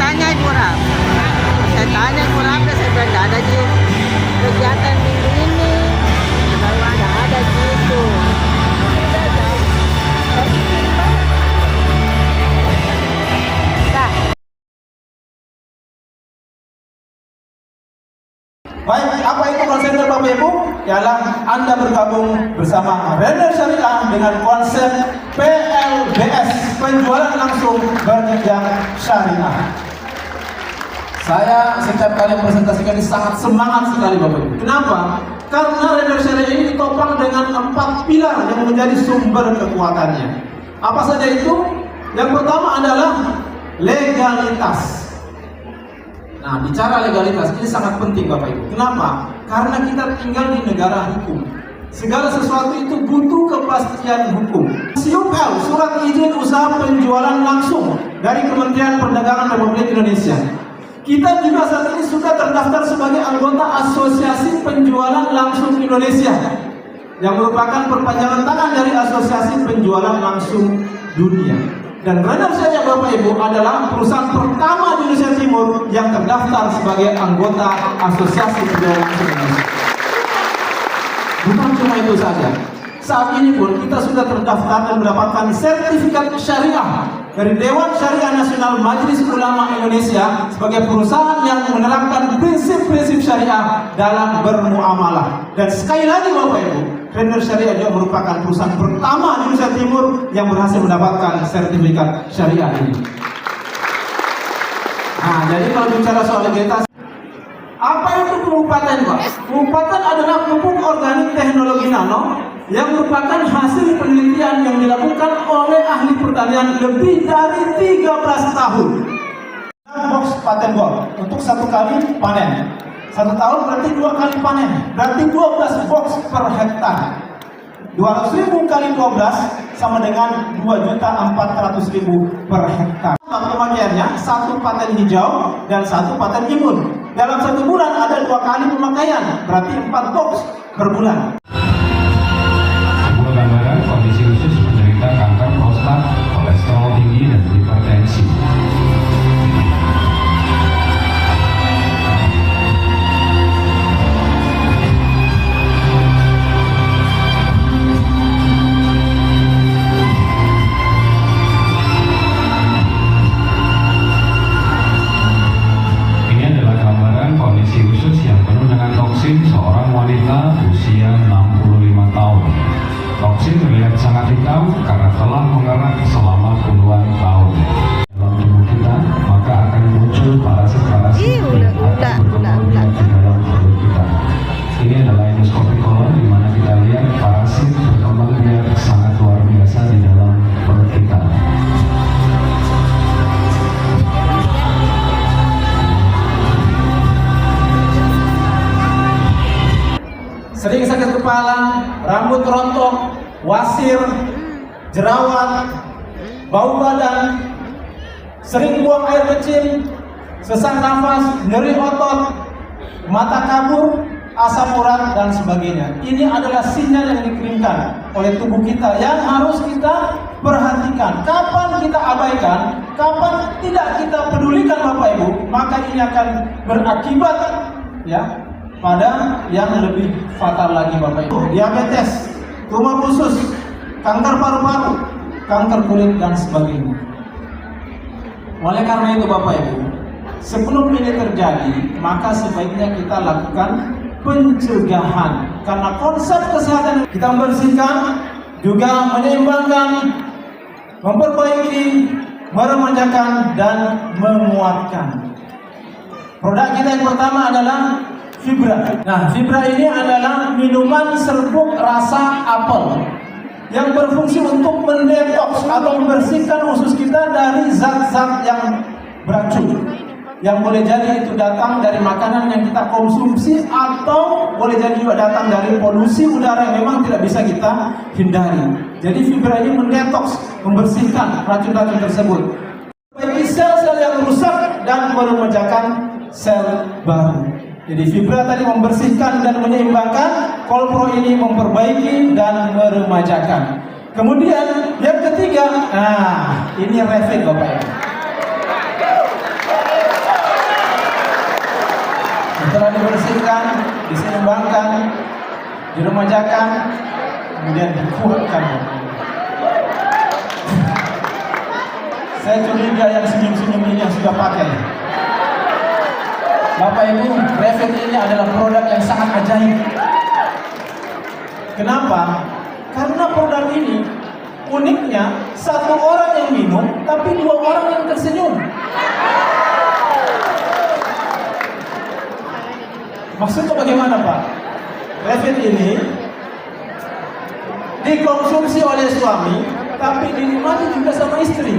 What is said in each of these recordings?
tanya Ibu Rap. Saya tanya Ibu Rap, saya bilang nggak ada Ji kegiatan minggu ini. Kalau nggak ada gitu. Baik, apa itu konsep Bapak Ibu? Ialah Anda bergabung bersama Render Syariah dengan konsep PLBS, penjualan langsung berjenjang syariah. Saya setiap kali presentasikan ini sangat semangat sekali Bapak Ibu. Kenapa? Karena Render Syariah ini ditopang dengan 4 pilar yang menjadi sumber kekuatannya. Apa saja itu? Yang pertama adalah legalitas. Nah, bicara legalitas ini sangat penting Bapak Ibu. Kenapa? Karena kita tinggal di negara hukum. Segala sesuatu itu butuh kepastian hukum. SIUPL, Surat Izin Usaha Penjualan Langsung dari Kementerian Perdagangan Republik Indonesia. Kita juga saat ini sudah terdaftar sebagai anggota Asosiasi Penjualan Langsung Indonesia, yang merupakan perpanjangan tangan dari Asosiasi Penjualan Langsung Dunia. Dan Render Syariah Bapak Ibu adalah perusahaan pertama di Indonesia Timur yang terdaftar sebagai anggota Asosiasi Penjualan Langsung Indonesia. Bukan cuma itu saja, saat ini pun kita sudah terdaftar dan mendapatkan sertifikat syariah dari Dewan Syariah Nasional Majelis Ulama Indonesia sebagai perusahaan yang menerapkan prinsip-prinsip syariah dalam bermuamalah. Dan sekali lagi Bapak Ibu, Render Syariah juga merupakan perusahaan pertama di Indonesia Timur yang berhasil mendapatkan sertifikat syariah ini. Nah, jadi kalau bicara soal legalitas, apa itu pengupaten, Pak? Pengupaten adalah pupuk organik teknologi nano yang merupakan hasil penelitian yang dilakukan oleh ahli pertanian lebih dari 13 tahun. Box paten ball untuk 1 kali panen. 1 tahun berarti 2 kali panen, berarti 12 box per hektar. 200.000 kali 12 sama dengan 2.400.000 per hektar. Pemakaiannya 1 paten hijau dan 1 paten imun. Dalam 1 bulan ada 2 kali pemakaian, berarti 4 box per bulan. Sebuah gambaran kondisi khusus penderita kanker prostat, kolesterol tinggi dan hipertensi. Kondisi khusus yang penuh dengan toksin seorang wanita usia 65 tahun. Toksin terlihat sangat hitam karena telah mengerat selama puluhan tahun dalam tubuh kita, maka akan muncul parasit-parasit yang akan berkembang biak di dalam tubuh kita. Ini adalah endoskopi kolon di mana kita lihat parasit berkembang biak sangat luar biasa di dalam perut kita. Sering sakit kepala, rambut rontok, wasir, jerawat, bau badan, sering buang air kecil, sesak nafas, nyeri otot, mata kabur, asam urat dan sebagainya. Ini adalah sinyal yang dikirimkan oleh tubuh kita yang harus kita perhatikan. Kapan kita abaikan, kapan tidak kita pedulikan Bapak Ibu, maka ini akan berakibat pada yang lebih fatal lagi Bapak Ibu. Diabetes, tumor usus, kanker paru-paru, kanker kulit dan sebagainya. Oleh karena itu Bapak Ibu, sebelum ini terjadi, maka sebaiknya kita lakukan pencegahan. Karena konsep kesehatan kita membersihkan, juga menyeimbangkan, memperbaiki, meremajakan dan menguatkan. Produk kita yang pertama adalah Fibra. Nah, Fibra ini adalah minuman serbuk rasa apel yang berfungsi untuk mendetoks atau membersihkan usus kita dari zat-zat yang beracun, yang boleh jadi itu datang dari makanan yang kita konsumsi atau boleh jadi juga datang dari polusi udara yang memang tidak bisa kita hindari. Jadi Fibra ini mendetoks, membersihkan racun-racun tersebut bagi sel-sel yang rusak dan meremajakan sel baru. Jadi Fibra tadi membersihkan dan menyeimbangkan, Kolpro ini memperbaiki dan meremajakan. Kemudian yang ketiga, ini Refit Bapak Ibu. dibersihkan, diseimbangkan, diremajakan, kemudian dikuatkan. Saya curiga yang senyum-senyum ini yang sudah pakai. Bapak Ibu, Revit ini adalah produk yang sangat ajaib. Kenapa? Karena produk ini uniknya satu orang yang minum, tapi dua orang yang tersenyum. Maksudnya bagaimana, Pak? Revit ini dikonsumsi oleh suami, tapi dinikmati juga sama istri.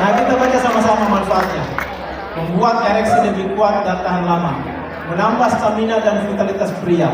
Nah, kita baca sama-sama manfaatnya. Membuat ereksi lebih kuat dan tahan lama, menambah stamina dan vitalitas pria,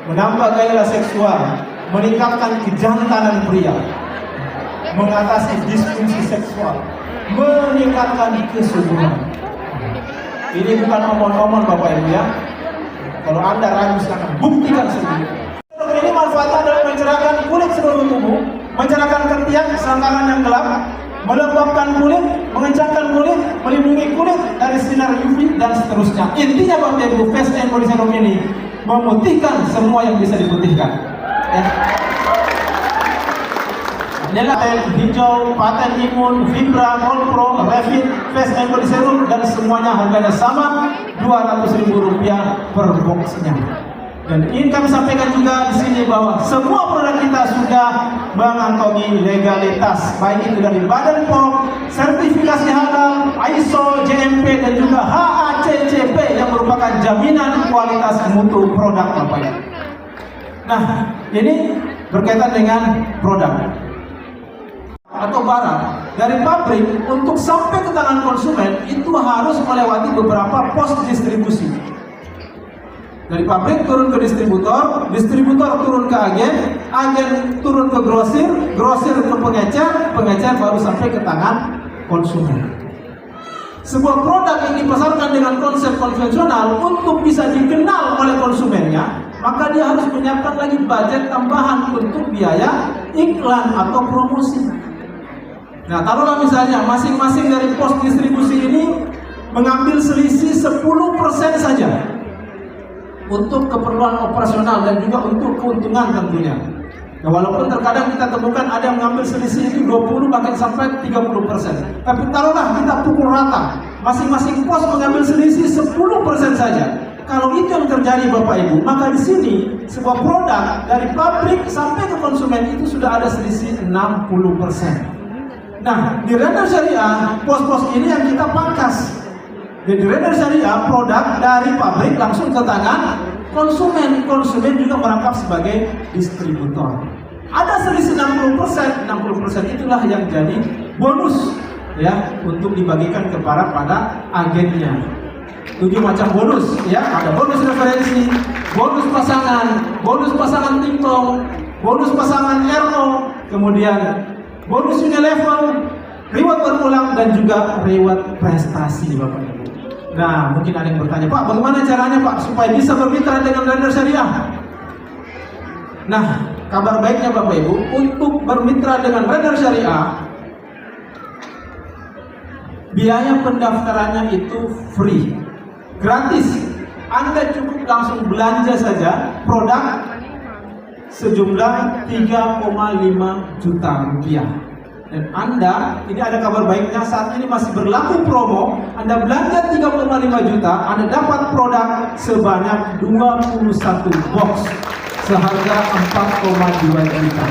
menambah gairah seksual, meningkatkan kejantanan pria, mengatasi disfungsi seksual, meningkatkan kesuburan. Ini bukan omong-omong Bapak Ibu ya. Kalau Anda ragu silahkan buktikan sendiri. Ini manfaatnya adalah mencerahkan kulit seluruh tubuh, mencerahkan ketiak, selangkangan yang gelap, melembabkan kulit, mengencangkan kulit, melindungi kulit dari sinar UV dan seterusnya. Intinya Bapak Ibu, Face and Body Serum ini memutihkan semua yang bisa diputihkan. Ya. Inilah hijau, paten imun, Vibra, Pro, Revit, Face and Body Serum, dan semuanya harganya sama, Rp200.000 per boxnya. Dan ingin kami sampaikan juga di sini bahwa semua produk kita sudah mengantongi legalitas, baik itu dari Badan POM, sertifikasi halal, ISO, GMP, dan juga HACCP yang merupakan jaminan kualitas mutu produk Bapak Ibu. Nah, ini berkaitan dengan produk atau barang dari pabrik untuk sampai ke tangan konsumen itu harus melewati beberapa pos distribusi. Dari pabrik turun ke distributor, distributor turun ke agen, agen turun ke grosir, grosir ke pengecer, pengecer baru sampai ke tangan konsumen. Sebuah produk yang dipasarkan dengan konsep konvensional untuk bisa dikenal oleh konsumennya, maka dia harus menyiapkan lagi budget tambahan untuk biaya iklan atau promosi. Nah, taruhlah misalnya masing-masing dari pos distribusi ini mengambil selisih 10% saja untuk keperluan operasional dan juga untuk keuntungan tentunya. Nah, walaupun terkadang kita temukan ada yang mengambil selisih itu 20 bahkan sampai 30%. Tapi taruhlah kita pukul rata, masing-masing pos mengambil selisih 10% saja. Kalau itu yang terjadi Bapak Ibu, maka di sini sebuah produk dari pabrik sampai ke konsumen itu sudah ada selisih 60%. Nah, di Render Syariah, pos-pos ini yang kita pangkas. Di Render Syariah, produk dari pabrik langsung ke tangan konsumen. Konsumen juga merangkap sebagai distributor. Ada selisih 60%, 60% itulah yang jadi bonus ya untuk dibagikan kepada pada agennya. 7 macam bonus ya, ada bonus referensi, bonus pasangan tingtong, bonus pasangan RO, kemudian bonus Unilevel, reward berulang, dan juga reward prestasi Bapak Ibu. Nah, mungkin ada yang bertanya, Pak, bagaimana caranya Pak supaya bisa bermitra dengan Render Syariah? Nah, kabar baiknya Bapak Ibu, untuk bermitra dengan Render Syariah, biaya pendaftarannya itu free, gratis. Anda cukup langsung belanja saja produk sejumlah 3,5 juta rupiah. Dan Anda, ini ada kabar baiknya, saat ini masih berlaku promo. Anda belanja 3,5 juta, Anda dapat produk sebanyak 21 box seharga 4,2 juta.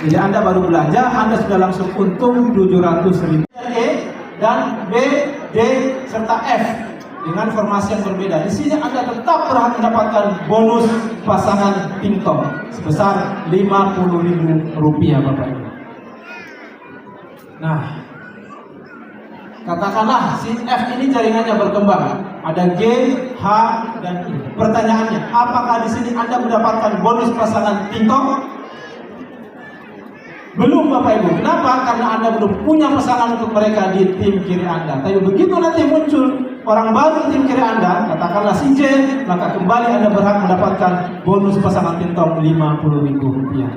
Jadi Anda baru belanja, Anda sudah langsung untung 700.000. E dan B, D, serta F dengan formasi yang berbeda. Di sini Anda tetap berhak mendapatkan bonus pasangan tingtong sebesar Rp50.000 Bapak Ibu. Nah, katakanlah si F ini jaringannya berkembang, ada G, H, dan I. Pertanyaannya, apakah di sini Anda mendapatkan bonus pasangan tingtong? Belum Bapak Ibu. Kenapa? Karena Anda belum punya pasangan untuk mereka di tim kiri Anda. Tapi begitu nanti muncul orang baru di tim kiri Anda, katakanlah si J, maka kembali Anda berhak mendapatkan bonus pasangan tingtong Rp50.000.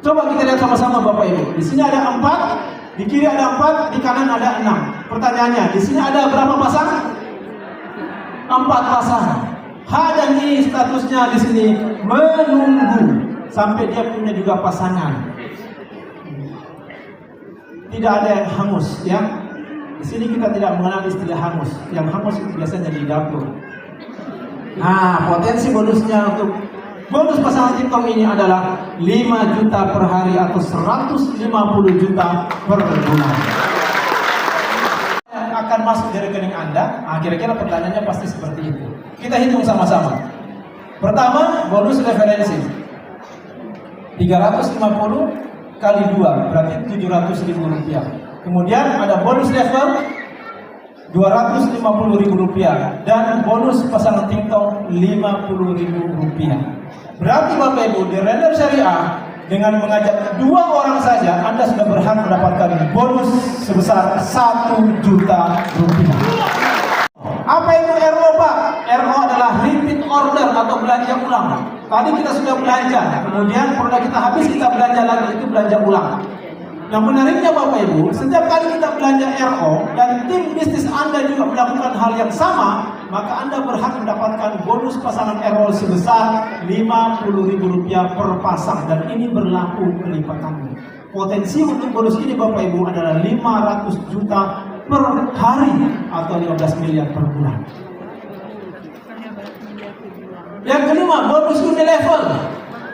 Coba kita lihat sama-sama Bapak Ibu. Di sini ada 4. Di kiri ada 4, di kanan ada 6. Pertanyaannya, di sini ada berapa pasang? 4 pasang. H dan I statusnya di sini menunggu sampai dia punya juga pasangan. Tidak ada yang hangus, ya. Di sini kita tidak mengenal istilah hangus. Yang hangus itu biasanya di dapur. Nah, potensi bonusnya untuk bonus pasangan TikTok ini adalah 5 juta per hari atau 150 juta per bulan. Akan masuk di rekening Anda. Nah, kira-kira pertanyaannya pasti seperti itu. Kita hitung sama-sama. Pertama, bonus referensi 350 kali 2 berarti 700.000 rupiah. Kemudian ada bonus level 250.000 rupiah dan bonus pasangan TikTok 50.000 rupiah. Berarti Bapak Ibu di Render Syariah dengan mengajak 2 orang saja Anda sudah berhak mendapatkan bonus sebesar 1 juta rupiah. Apa itu RO Pak? RO adalah repeat order atau belanja ulang. Tadi kita sudah belanja, kemudian produk kita habis kita belanja lagi, itu belanja ulang. Yang menariknya Bapak Ibu, setiap kali kita belanja RO dan tim bisnis Anda juga melakukan hal yang sama, maka Anda berhak mendapatkan bonus pasangan RO sebesar Rp50.000 per pasang dan ini berlaku kelipatannya. Potensi untuk bonus ini Bapak Ibu adalah 500 juta per hari atau 15 miliar per bulan. Yang kelima, bonus Unilevel.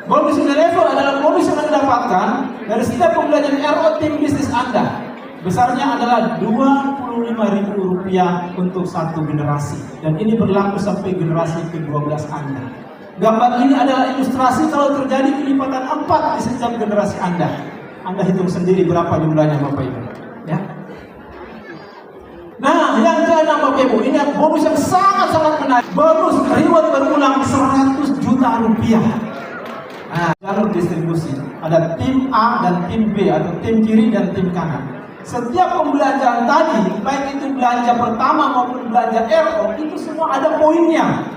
Bonus Unilevel adalah bonus yang Anda dapatkan dari setiap pembelanjaan RO tim bisnis Anda. Besarnya adalah Rp25.000 untuk satu generasi. Dan ini berlaku sampai generasi ke-12 Anda. Gambar ini adalah ilustrasi kalau terjadi kelipatan 4 di setiap generasi Anda. Anda hitung sendiri berapa jumlahnya Bapak Ibu. Ya. Nah, yang keenam Bapak Ibu, ini bonus yang sangat-sangat menarik. Bonus reward berulang 100 juta rupiah. Nah, jalur distribusi. Ada tim A dan tim B atau tim kiri dan tim kanan. Setiap pembelanjaan tadi, baik itu belanja pertama maupun belanja RO, itu semua ada poinnya.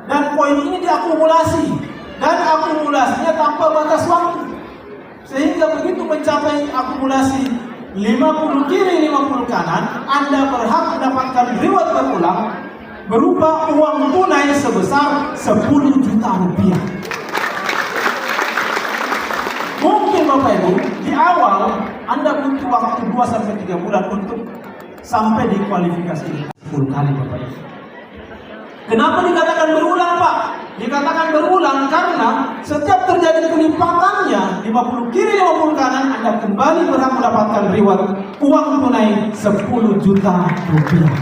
Dan poin ini diakumulasi. Dan akumulasinya tanpa batas waktu. Sehingga begitu mencapai akumulasi 50 kiri 50 kanan, Anda berhak mendapatkan reward berulang berupa uang tunai sebesar 10 juta rupiah. Mungkin Bapak Ibu di awal Anda butuh waktu 2-3 bulan untuk sampai di kualifikasi ini 10 kali Bapak Ibu. Kenapa dikatakan berulang Pak? Dikatakan berulang karena setiap terjadi kelipatannya 50 kiri 50 kanan, Anda kembali berhak mendapatkan reward uang tunai 10 juta rupiah.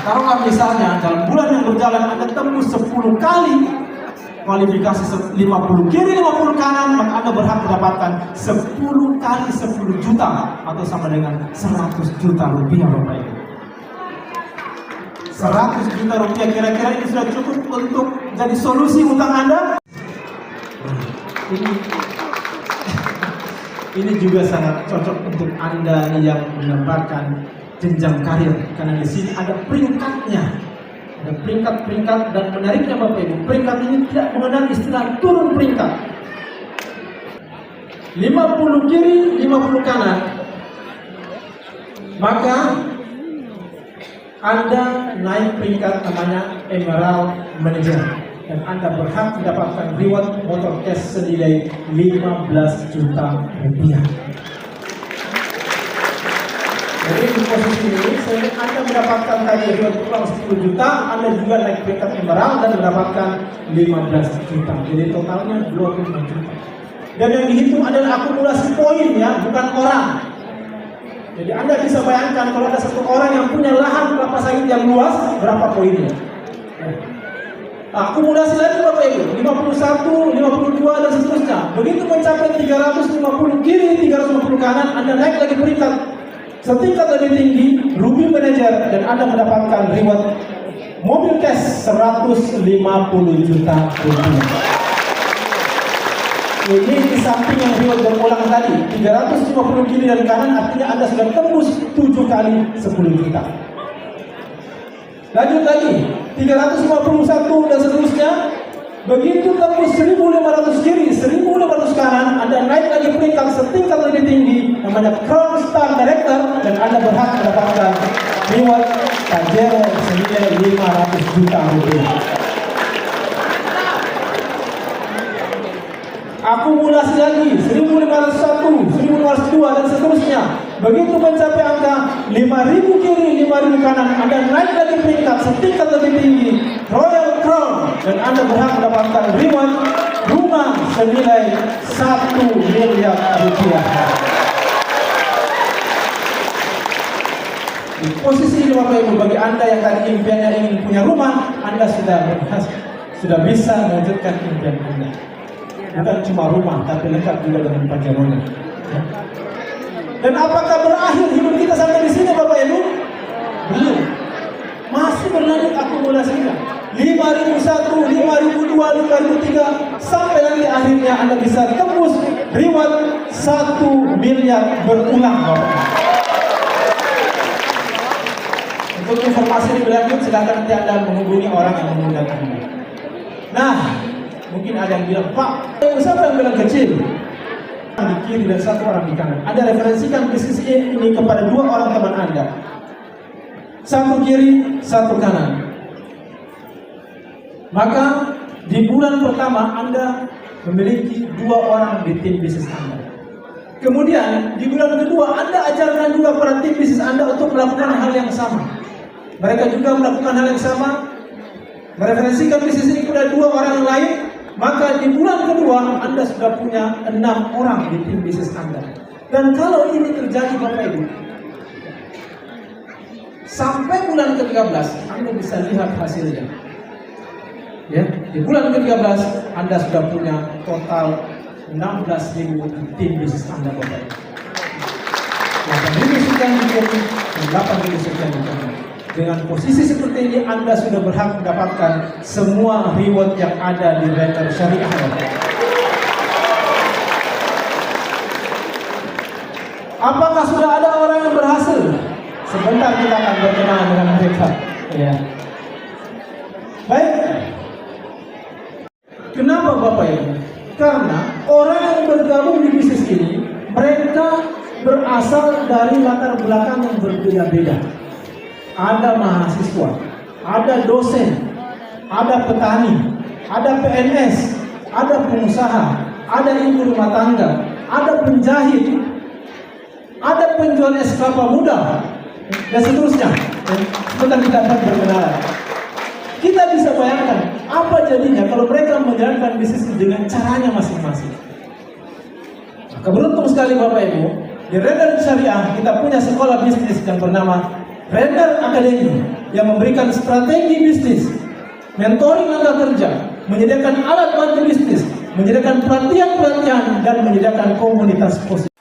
Taruhlah misalnya dalam bulan yang berjalan Anda tembus 10 kali kualifikasi 50 kiri 50 kanan, maka Anda berhak mendapatkan 10 kali 10 juta atau sama dengan 100 juta rupiah Bapak Ibu. 100 juta rupiah kira-kira ini sudah cukup untuk jadi solusi utang Anda? Ini juga sangat cocok untuk Anda yang mendapatkan jenjang karir karena di sini ada peringkatnya. Ada peringkat-peringkat dan menariknya Bapak Ibu, peringkat ini tidak mengenal istilah turun peringkat. 50 kiri, 50 kanan. Maka Anda naik peringkat namanya Emerald Manager dan Anda berhak mendapatkan reward motor cash senilai 15 juta rupiah. Jadi di posisi ini, selain Anda mendapatkan tadi reward uang 10 juta, Anda juga naik peringkat Emerald dan mendapatkan 15 juta. Jadi totalnya 25 juta. Dan yang dihitung adalah akumulasi poin ya, bukan orang. Jadi Anda bisa bayangkan kalau ada satu orang yang punya lahan kelapa sawit yang luas, berapa poinnya? Akumulasi lagi Bapak Ibu, 51, 52 dan seterusnya. Begitu mencapai 350 kiri, 350 kanan, Anda naik lagi peringkat setingkat lebih tinggi, Ruby Manager, dan Anda mendapatkan reward mobil cash 150 juta rupiah. Ini di samping yang reward berulang tadi 350 kiri dan kanan, artinya Anda sudah tembus 7 kali 10 juta. Lanjut lagi 351 dan seterusnya. Begitu tembus 1500 kiri 1500 kanan, Anda naik lagi peringkat setingkat lebih tinggi namanya Crown Star Director dan Anda berhak mendapatkan reward Pajero senilai 500 juta rupiah. Akumulasi lagi 1.501, 1.502 dan seterusnya. Begitu mencapai angka 5.000 kiri, 5.000 kanan, Anda naik lagi peringkat setingkat lebih tinggi, Royal Crown, dan Anda berhak mendapatkan reward rumah senilai 1 miliar rupiah. Di posisi ini Bapak Ibu, bagi Anda yang tadi impiannya ingin punya rumah, Anda sudah bisa mewujudkan impian Anda. Bukan cuma rumah, tapi lengkap juga dengan pajaronya. Dan apakah berakhir hidup kita sampai di sini Bapak Ibu? Belum. Masih berlanjut akumulasinya. 5.001, 5.002, 5.003 sampai nanti akhirnya Anda bisa tembus reward 1 miliar berulang Bapak. Untuk informasi lebih lanjut silakan nanti Anda menghubungi orang yang mengundang Anda. Nah, mungkin ada yang bilang, Pak, siapa yang bilang kecil? Di kiri dan satu orang di kanan. Anda referensikan bisnis ini kepada 2 orang teman Anda. Satu kiri, satu kanan. Maka di bulan pertama Anda memiliki 2 orang di tim bisnis Anda. Kemudian di bulan kedua Anda ajarkan juga para tim bisnis Anda untuk melakukan hal yang sama. Mereka juga melakukan hal yang sama, mereferensikan bisnis ini kepada 2 orang yang lain. Maka di bulan kedua Anda sudah punya 6 orang di tim bisnis Anda. Dan kalau ini terjadi Bapak Ibu, sampai bulan ke-13 Anda bisa lihat hasilnya. Ya, di bulan ke-13 Anda sudah punya total 16.000 di tim bisnis Anda Bapak Ibu. 8.000 sekian di kiri dan 8.000 sekian di kanan. Dengan posisi seperti ini Anda sudah berhak mendapatkan semua reward yang ada di Renter Syariah. Apakah sudah ada orang yang berhasil? Sebentar kita akan berkenalan dengan mereka. Ya. Baik. Kenapa Bapak Ibu? Karena orang yang bergabung di bisnis ini, mereka berasal dari latar belakang yang berbeda-beda. Ada mahasiswa, ada dosen, ada petani, ada PNS, ada pengusaha, ada ibu rumah tangga, ada penjahit, ada penjual es kelapa muda, dan seterusnya. Sebentar kita akan berkenalan. Kita bisa bayangkan apa jadinya kalau mereka menjalankan bisnis dengan caranya masing-masing. Maka beruntung sekali Bapak Ibu, di Renter Syariah kita punya sekolah bisnis yang bernama Renter Academy yang memberikan strategi bisnis, mentoring angka kerja, menyediakan alat bantu bisnis, menyediakan pelatihan-pelatihan, dan menyediakan komunitas positif.